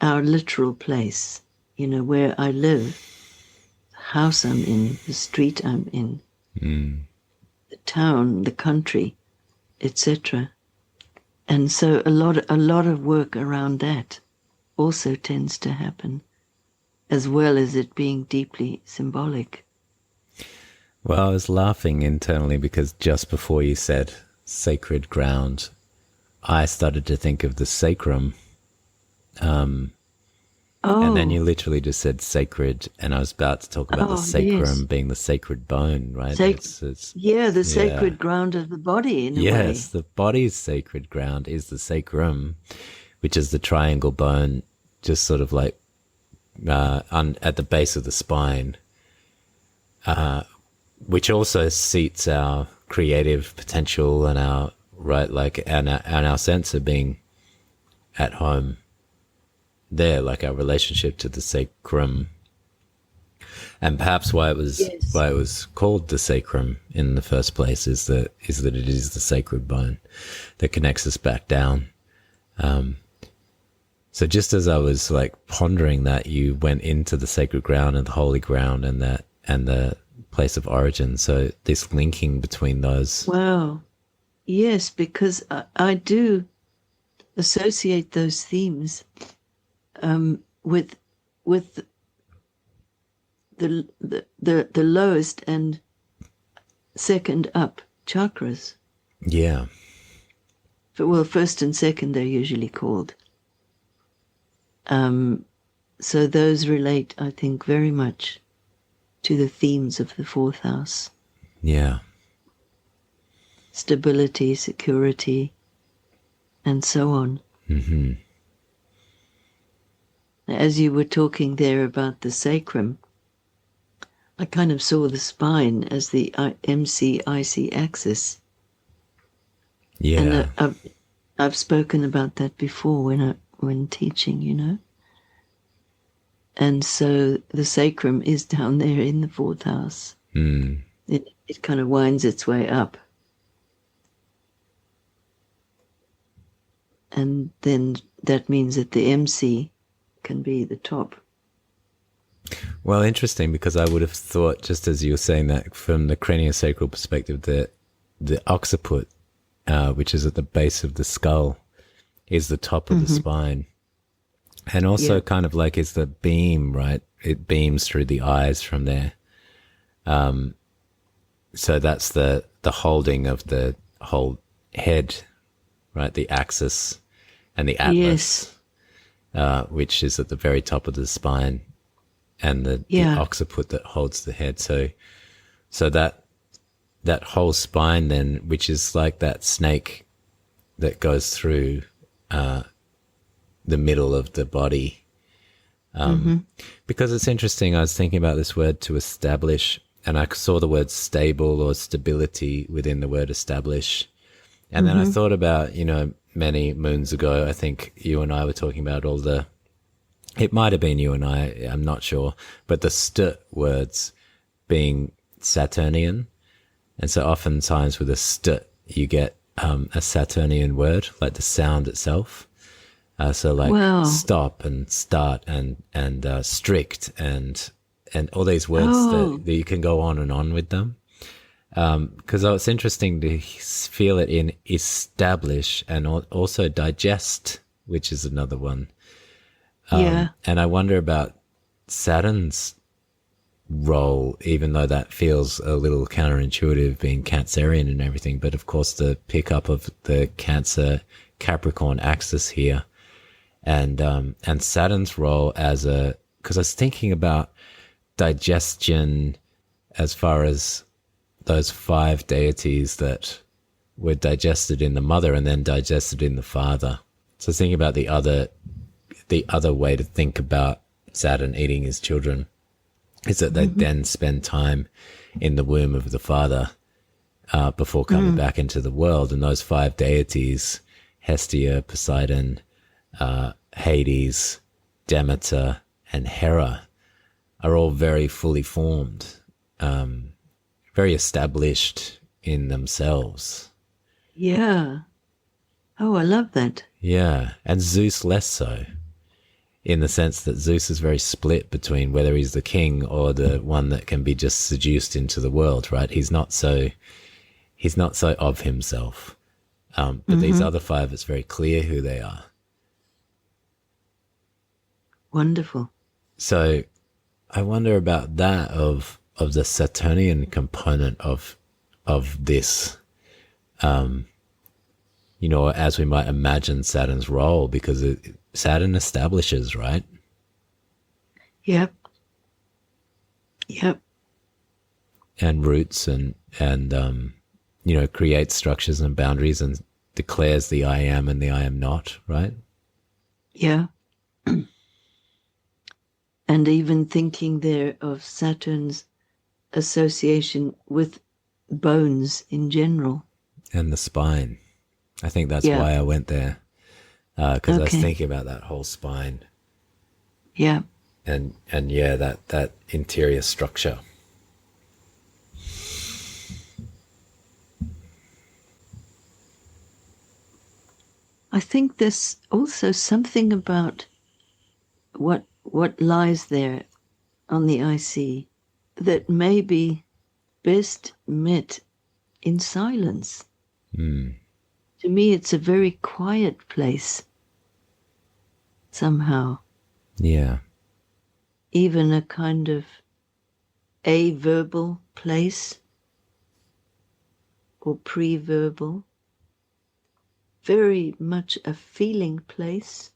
our literal place, where I live, the house I'm in, the street I'm in, the town, the country, etc. And so a lot of work around that also tends to happen, as well as it being deeply symbolic. Well, I was laughing internally because just before you said sacred ground, I started to think of the sacrum. And then you literally just said sacred, and I was about to talk about the sacrum being the sacred bone, right? The sacred ground of the body, in a way. Yes, the body's sacred ground is the sacrum, which is the triangle bone, just sort of like at the base of the spine, which also seats our creative potential and our and our sense of being at home there, like our relationship to the sacrum, and perhaps why it was called the sacrum in the first place is that it is the sacred bone that connects us back down. So just as I was like pondering that, you went into the sacred ground and the holy ground and the place of origin. So this linking between those. Wow. Yes, because I do associate those themes with the lowest and second up chakras. Yeah. Well, first and second they're usually called. So those relate, I think, very much to the themes of the fourth house. Yeah. Stability, security, and so on. Mm-hmm. As you were talking there about the sacrum, I kind of saw the spine as the MC-IC axis. Yeah. And I've spoken about that before when teaching, And so the sacrum is down there in the fourth house. It kind of winds its way up. and then that means that the MC can be the top. Well, interesting, because I would have thought, just as you were saying that, from the craniosacral perspective, that the occiput, which is at the base of the skull, is the top of the spine. And also kind of like is the beam, right? It beams through the eyes from there. So that's the holding of the whole head, right? The axis and the atlas, which is at the very top of the spine, and the occiput that holds the head. So that whole spine then, which is like that snake that goes through the middle of the body. Because it's interesting, I was thinking about this word to establish, and I saw the word stable or stability within the word establish. And then I thought about, many moons ago, I think you and I were talking about it might have been you and I'm not sure, but the st words being Saturnian. And so oftentimes with a st, you get a Saturnian word, like the sound itself. So like stop and start and strict and all these words that you can go on and on with them. Because it's interesting to feel it in establish and also digest, which is another one. And I wonder about Saturn's role, even though that feels a little counterintuitive being Cancerian and everything. But of course, the pickup of the Cancer Capricorn axis here, and Saturn's role because I was thinking about digestion as far as those 5 deities that were digested in the mother and then digested in the father. So thinking about the other way to think about Saturn eating his children is that they then spend time in the womb of the father before coming back into the world. And those 5 deities, Hestia, Poseidon, Hades, Demeter, and Hera, are all very fully formed, very established in themselves. Yeah. Oh, I love that. Yeah. And Zeus less so, in the sense that Zeus is very split between whether he's the king or the one that can be just seduced into the world, right? He's not so of himself. But these other 5, it's very clear who they are. Wonderful. So I wonder about that of the Saturnian component of this, as we might imagine Saturn's role, because Saturn establishes, right? Yep. And roots and creates structures and boundaries and declares the I am and the I am not, right? Yeah. And even thinking there of Saturn's association with bones in general. And the spine. I think that's why I went there. Because I was thinking about that whole spine. Yeah. And that interior structure. I think there's also something about what lies there on the IC that may be best met in silence. To me, it's a very quiet place, somehow. Yeah. Even a kind of a-verbal place or pre-verbal. Very much a feeling place.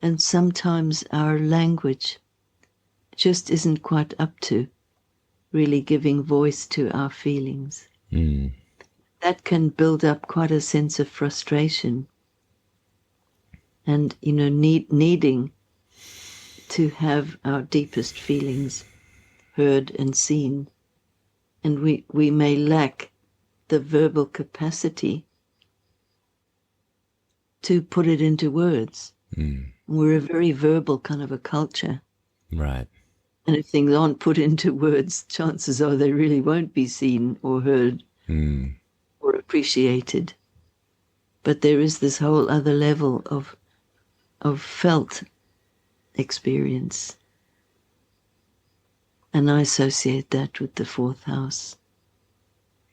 And sometimes our language just isn't quite up to really giving voice to our feelings. That can build up quite a sense of frustration and, needing to have our deepest feelings heard and seen. And we may lack the verbal capacity to put it into words. We're a very verbal kind of a culture. Right. And if things aren't put into words, chances are they really won't be seen or heard or appreciated. But there is this whole other level of felt experience. And I associate that with the fourth house.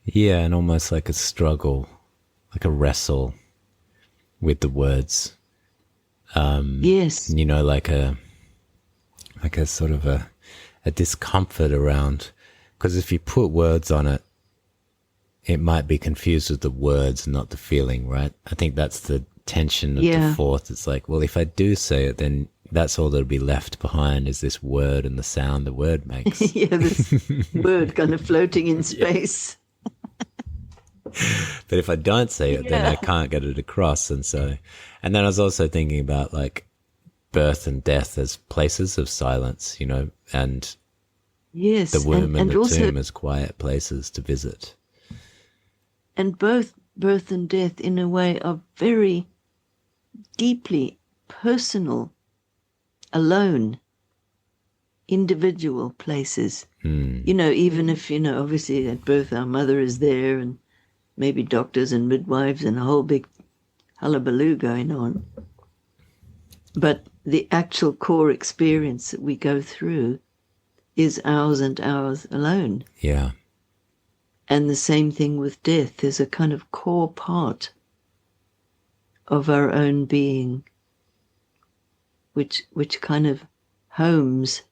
Yeah, and almost like a struggle, like a wrestle with the words. Yes. You know, like a sort of a discomfort around, because if you put words on it, it might be confused with the words, not the feeling, right? I think that's the tension of the fourth. It's like, well, if I do say it, then that's all that'll be left behind is this word and the sound the word makes. Yeah, this word kind of floating in space. But if I don't say it, then I can't get it across. And then I was also thinking about like birth and death as places of silence, you know, and yes, the womb and the also, tomb as quiet places to visit. And both birth and death, in a way, are very deeply personal, alone, individual places. You know, even if, you know, obviously at birth our mother is there and maybe doctors and midwives and a whole big hullabaloo going on. But the actual core experience that we go through is ours and ours alone. Yeah. And the same thing with death. There's a kind of core part of our own being which kind of homes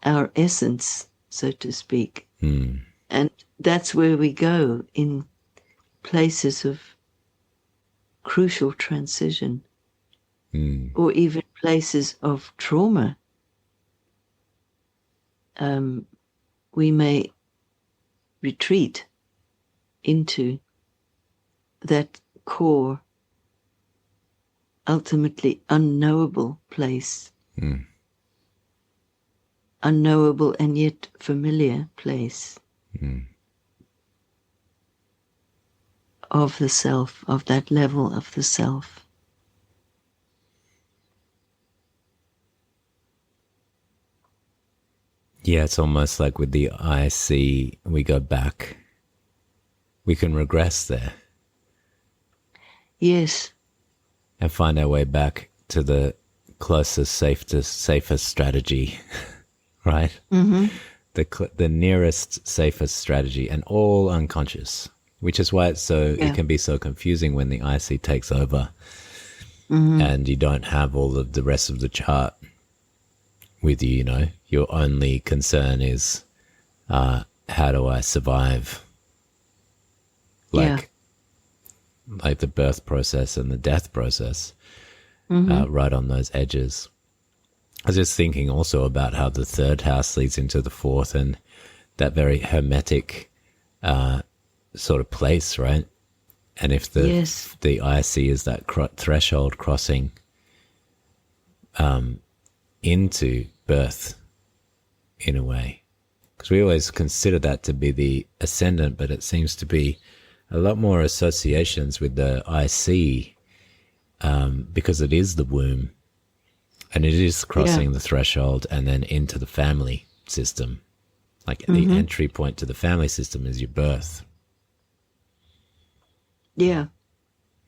our essence, so to speak. And that's where we go in places of crucial transition, or even places of trauma. We may retreat into that core, ultimately unknowable place. Unknowable and yet familiar place of the self, of that level of the self. Yeah, it's almost like with the IC, we go back. We can regress there. Yes. And find our way back to the closest, safest strategy, right? The nearest, safest strategy, and all unconscious, which is why it can be so confusing when the IC takes over and you don't have all of the rest of the chart with you, you know. Your only concern is, how do I survive? Like the birth process and the death process, right on those edges. I was just thinking also about how the third house leads into the fourth and that very hermetic sort of place, right? And if the IC is that threshold crossing into birth, in a way, because we always consider that to be the ascendant, but it seems to be a lot more associations with the IC, because it is the womb and it is crossing the threshold and then into the family system. Like the entry point to the family system is your birth. Yeah.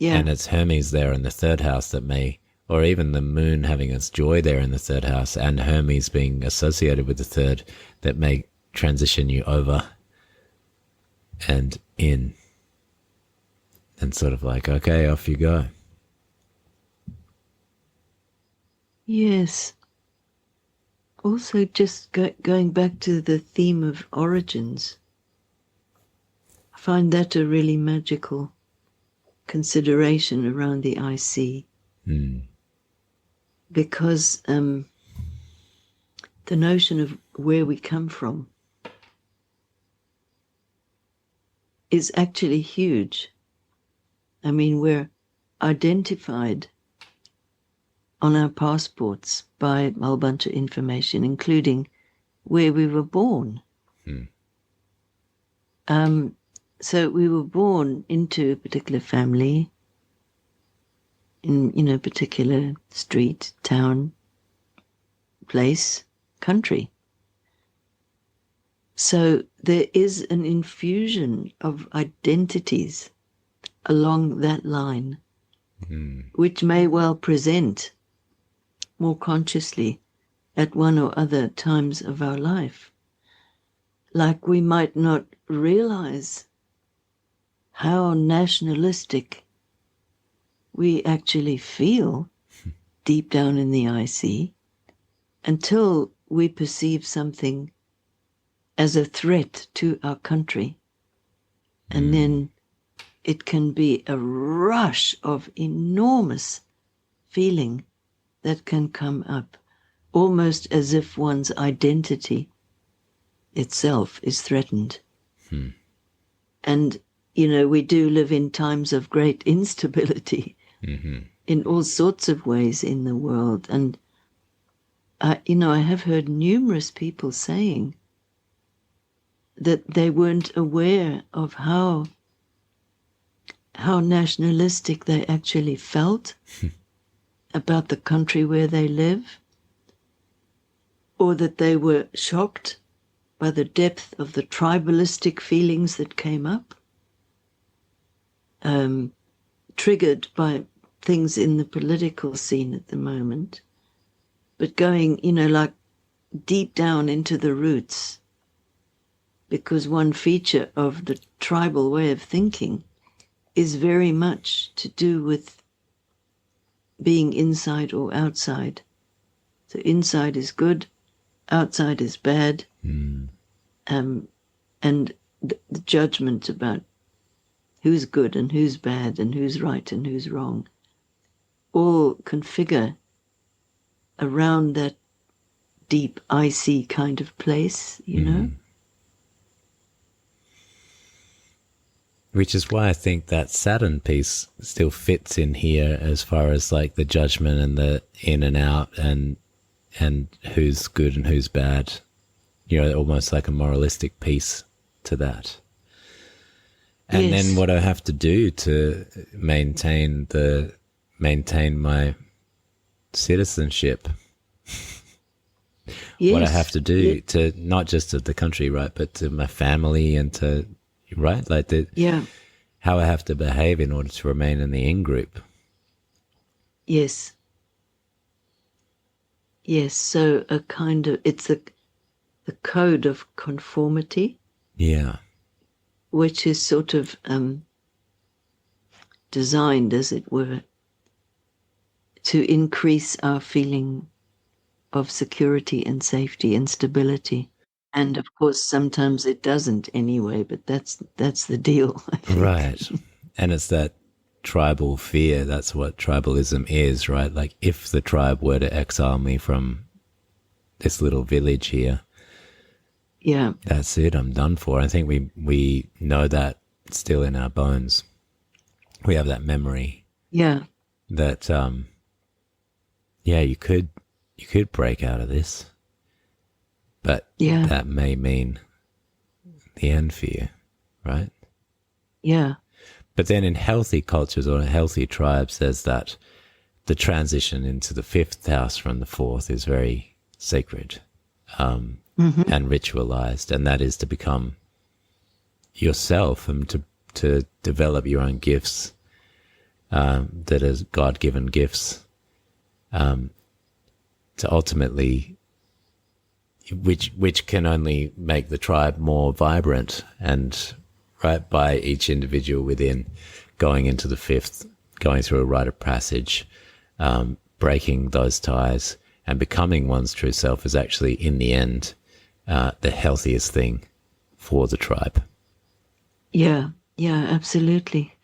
And it's Hermes there in the third house that may, or even the moon having its joy there in the third house and Hermes being associated with the third, that may transition you over and in. And sort of like, okay, off you go. Yes. Also, just going back to the theme of origins, I find that a really magical consideration around the IC. Because the notion of where we come from is actually huge. I mean, we're identified on our passports by a whole bunch of information, including where we were born. So we were born into a particular family, in a particular street, town, place, country. So there is an infusion of identities along that line, which may well present more consciously at one or other times of our life. Like we might not realize how nationalistic we actually feel deep down in the IC until we perceive something as a threat to our country. And then it can be a rush of enormous feeling that can come up, almost as if one's identity itself is threatened. And, we do live in times of great instability in all sorts of ways in the world. And, I have heard numerous people saying that they weren't aware of how nationalistic they actually felt about the country where they live, or that they were shocked by the depth of the tribalistic feelings that came up, triggered by things in the political scene at the moment, but going, like deep down into the roots, because one feature of the tribal way of thinking is very much to do with being inside or outside. So inside is good, outside is bad, and the judgment about who's good and who's bad and who's right and who's wrong all configure around that deep, icy kind of place, Which is why I think that Saturn piece still fits in here as far as like the judgment and the in and out and who's good and who's bad. Almost like a moralistic piece to that. And Yes. then what I have to do to maintain my citizenship. Yes. What I have to do to not just to the country, right, but to my family and to right, like how I have to behave in order to remain in the in-group. Yes. Yes, so it's the code of conformity. Yeah. Which is sort of designed, as it were, to increase our feeling of security and safety and stability. And of course, sometimes it doesn't anyway, but that's the deal, I think. Right. And it's that tribal fear. That's what tribalism is, right? Like if the tribe were to exile me from this little village here, yeah, that's it. I'm done for. I think we know that still in our bones. We have that memory. Yeah. That, you could break out of this, but that may mean the end for you, right? Yeah. But then in healthy cultures or healthy tribes, there's that the transition into the fifth house from the fourth is very sacred and ritualized, and that is to become yourself and to develop your own gifts that are God-given gifts to ultimately, which can only make the tribe more vibrant and right by each individual within going into the fifth, going through a rite of passage, breaking those ties and becoming one's true self is actually in the end the healthiest thing for the tribe. Yeah, absolutely.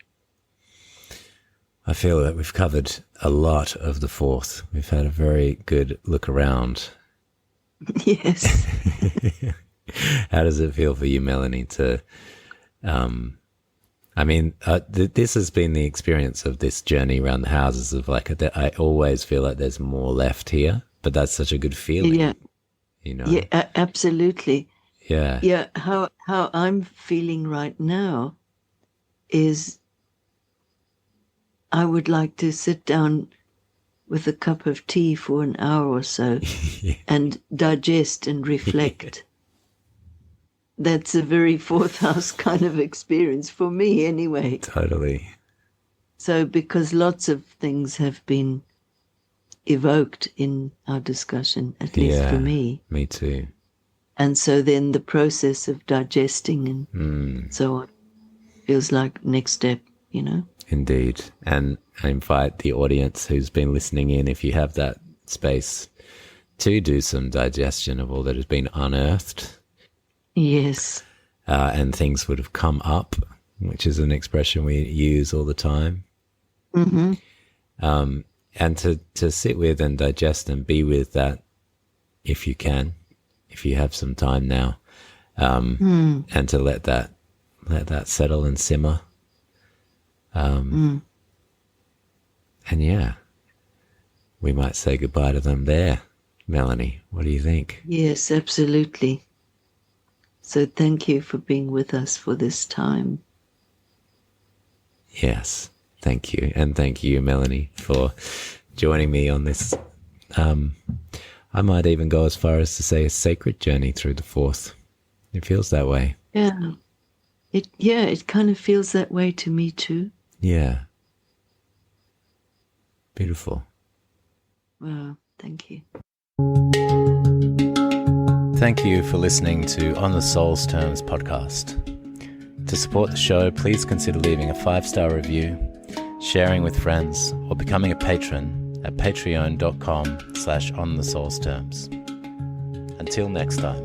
I feel that we've covered a lot of the fourth. We've had a very good look around. Yes. How does it feel for you, Melanie, to, this has been the experience of this journey around the houses of I always feel like there's more left here, but that's such a good feeling. Yeah. Yeah, absolutely. Yeah. Yeah, how I'm feeling right now is I would like to sit down with a cup of tea for an hour or so and digest and reflect. that's a very fourth house kind of experience for me anyway. Totally. So because lots of things have been evoked in our discussion, at least for me. Me too. And so then the process of digesting and so on feels like next step, you know? Indeed. And I invite the audience who's been listening in, if you have that space, to do some digestion of all that has been unearthed. Yes. And things would have come up, which is an expression we use all the time. Mm-hmm. And to sit with and digest and be with that, if you can, if you have some time now, and to let that settle and simmer. And yeah, we might say goodbye to them there. Melanie, what do you think? Yes, absolutely. So thank you for being with us for this time. Yes, thank you. And thank you, Melanie, for joining me on this, I might even go as far as to say a sacred journey through the fourth. It feels that way. Yeah. It kind of feels that way to me too. Yeah. Beautiful. Wow, thank you. Thank you for listening to On the Soul's Terms podcast. To support the show, please consider leaving a 5-star review, sharing with friends, or becoming a patron at patreon.com/onthesoulsterms. Until next time.